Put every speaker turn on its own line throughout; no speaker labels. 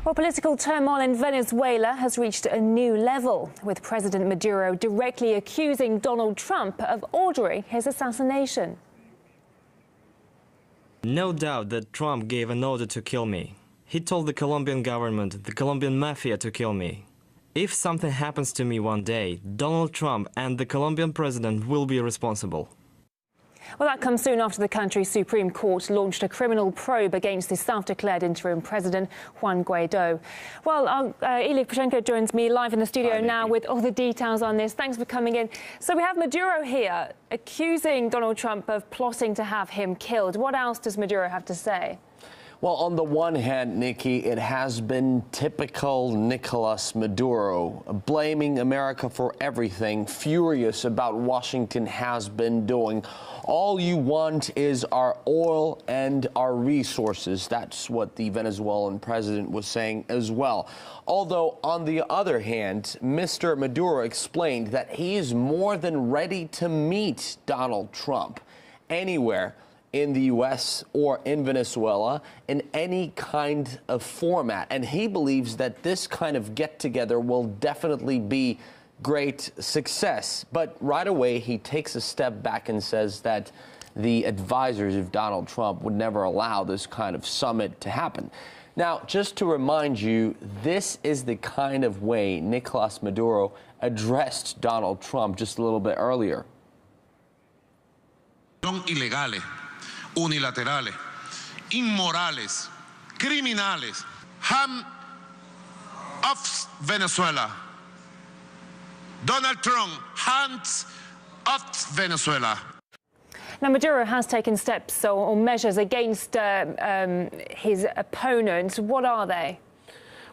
Well, political turmoil in Venezuela has reached a new level, with President Maduro directly accusing Donald Trump of ordering his assassination.
No doubt that Trump gave an order to kill me. He told the Colombian government, the Colombian Mafia, to kill me. If something happens to me one day, Donald Trump and the Colombian president will be responsible.
Well, that comes soon after the country's Supreme Court launched a criminal probe against the self-declared interim president, Juan Guaido. Well, Ilya Pichenko joins me live in the studio now with all the details on this. Thanks for coming in. So we have Maduro here accusing Donald Trump of plotting to have him killed. What else does Maduro have to say?
Well, on the one hand, Nikki, it has been typical Nicolas Maduro, blaming America for everything, furious about what Washington has been doing. All you want is our oil and our resources. That's what the Venezuelan president was saying as well. Although, on the other hand, Mr. Maduro explained that he is more than ready to meet Donald Trump anywhere in the U.S. or in Venezuela in any kind of format. And he believes that this kind of get-together will definitely be great success. But right away, he takes a step back and says that the advisors of Donald Trump would never allow this kind of summit to happen. Now, just to remind you, this is the kind of way Nicolas Maduro addressed Donald Trump just a little bit earlier.
Ilegales, unilaterales, inmorales, criminales, ham of Venezuela. Donald Trump, hands off Venezuela.
Now, Maduro has taken steps or measures against his opponents. What are they?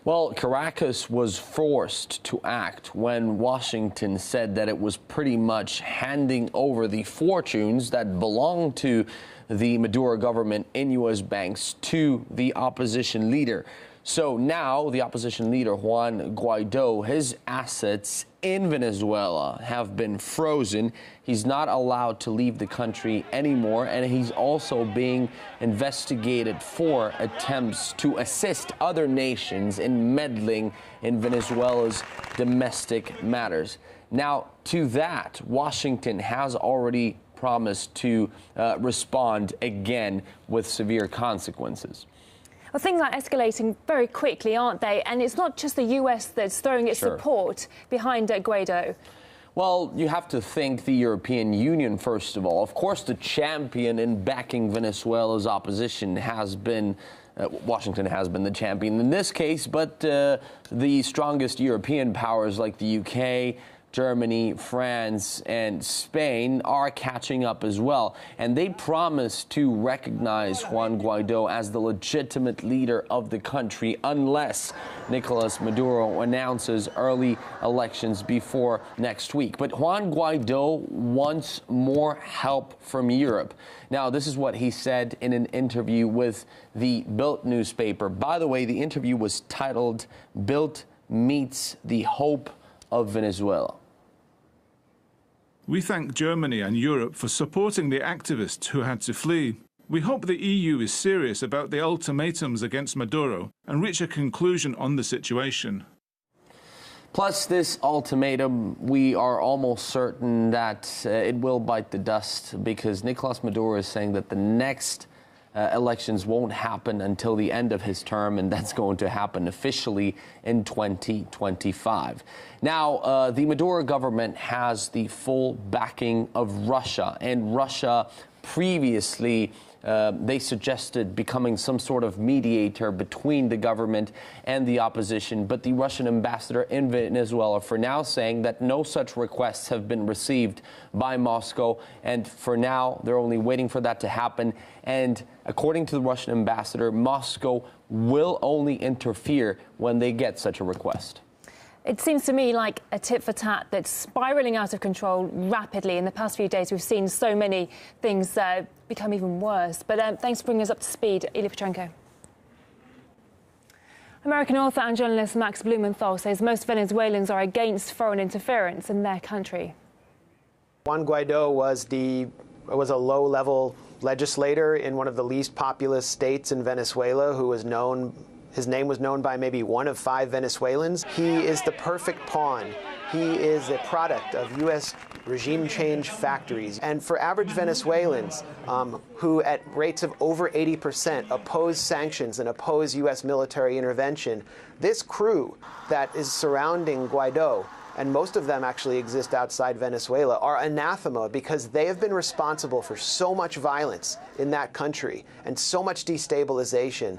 Well, Caracas was forced to act when Washington said that it was pretty much handing over the fortunes that belong to the Maduro government in U.S. banks to the opposition leader. So now the opposition leader, Juan Guaido, his assets in Venezuela have been frozen. He's not allowed to leave the country anymore, and he's also being investigated for attempts to assist other nations in meddling in Venezuela's domestic matters. Now, to that, Washington has already promised to respond again with severe consequences.
Well, things are escalating very quickly, aren't they? And it's not just the U.S. that's throwing its support behind Guaido.
Well, you have to thank the European Union, first of all. Of course, the champion in backing Venezuela's opposition has been Washington has been the champion in this case, but the strongest European powers like the UK, Germany, France, and Spain are catching up as well. And they promise to recognize Juan Guaido as the legitimate leader of the country unless Nicolas Maduro announces early elections before next week. But Juan Guaido wants more help from Europe. Now, this is what he said in an interview with the Gov't newspaper. By the way, the interview was titled "Gov't Meets the Hope of Venezuela."
We thank Germany and Europe for supporting the activists who had to flee. We hope the EU is serious about the ultimatums against Maduro and reach a conclusion on the situation.
Plus, this ultimatum, we are almost certain that it will bite the dust, because Nicolas Maduro is saying that the next elections won't happen until the end of his term, and that's going to happen officially in 2025. Now, the Maduro government has the full backing of Russia, and Russia previously they suggested becoming some sort of mediator between the government and the opposition, but the Russian ambassador in Venezuela for now saying that no such requests have been received by Moscow, and for now they're only waiting for that to happen. And according to the Russian ambassador, Moscow will only interfere when they get such a request.
It seems to me like a tit-for-tat that's spiralling out of control rapidly. In the past few days, we've seen so many things become even worse. But thanks for bringing us up to speed, Ilya Pichenko. American author and journalist Max Blumenthal says most Venezuelans are against foreign interference in their country.
Juan Guaido was a low-level legislator in one of the least populous states in Venezuela who was known His name was known by maybe 1 of 5 Venezuelans. He is the perfect pawn. He is a product of U.S. regime change factories. And for average Venezuelans who at rates of over 80% oppose sanctions and oppose U.S. military intervention, this crew that is surrounding Guaido, and most of them actually exist outside Venezuela, are anathema because they have been responsible for so much violence in that country and so much destabilization.